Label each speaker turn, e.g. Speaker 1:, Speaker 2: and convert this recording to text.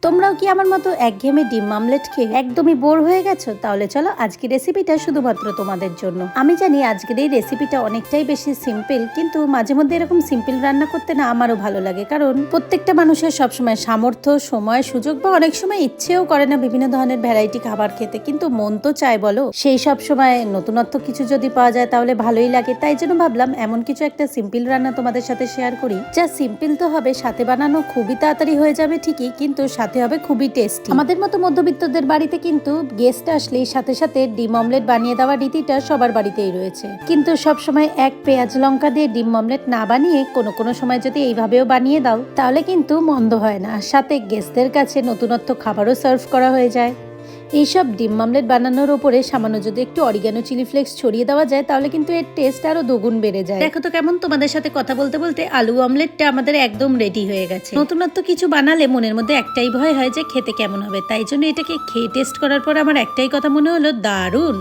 Speaker 1: তোমরাও কি আমার মতো একঘেয়েমি ডিম মামলেট খেয়ে একদমই বোর হয়ে গেছো? তাহলে চলো আজকের রেসিপিটা শুধুমাত্র তোমাদের জন্য। আমি জানি আজকের এই রেসিপিটা অনেকটাই বেশি সিম্পল, কিন্তু মাঝে মধ্যে এরকম সিম্পল রান্না করতে না আমারও ভালো লাগে, কারণ প্রত্যেকটা মানুষের সবসময় সামর্থ্য, সময়, সুযোগ বা অনেক সময় ইচ্ছেও করে না বিভিন্ন ধরনের ভ্যারাইটি খাবার খেতে, কিন্তু মন তো চায় বলো। সেই সব সময় নতুনত্ব কিছু যদি পাওয়া যায় তাহলে ভালোই লাগে। তাই জন্য ভাবলাম এমন কিছু একটা সিম্পল রান্না তোমাদের সাথে শেয়ার করি, যা সিম্পল তো হবে, সাথে বানানো খুবই তাড়াতাড়ি হয়ে যাবে ঠিকই, কিন্তু সাথে হবে খুবই টেস্টি। আমাদের মতো মধ্যবিত্তদের বাড়িতে কিন্তু গেস্ট আসলেই সাথে সাথে ডিম অমলেট বানিয়ে দেওয়ার রীতিটা সবার বাড়িতেই রয়েছে, কিন্তু সব সময় এক পেঁয়াজ লঙ্কা দিয়ে ডিম অমলেট না বানিয়ে কোনো সময় যদি এইভাবেও বানিয়ে দাও তাহলে কিন্তু মন্দ হয় না, সাথে গেস্টদের কাছে নতুনত্ব খাবারও সার্ভ করা হয়ে যায়। এইসব ডিম মামলেট বানানোর উপরে সামান্য যদি একটু অরিগানো চিলি ফ্লেক্স ছড়িয়ে দেওয়া যায় তাহলে কিন্তু এর টেস্ট আরো দ্বিগুণ বেড়ে যায়। দেখো তো কেমন, তোমাদের সাথে কথা বলতে বলতে আলু অমলেটটা আমাদের একদম রেডি হয়ে গেছে। নতুনত্ব কিছু বানালে মনের মধ্যে একটাই ভয় হয় যে খেতে কেমন হবে, তাই জন্য এটাকে খেয়ে টেস্ট করার পর আমার একটাই কথা মনে হলো, দারুণ।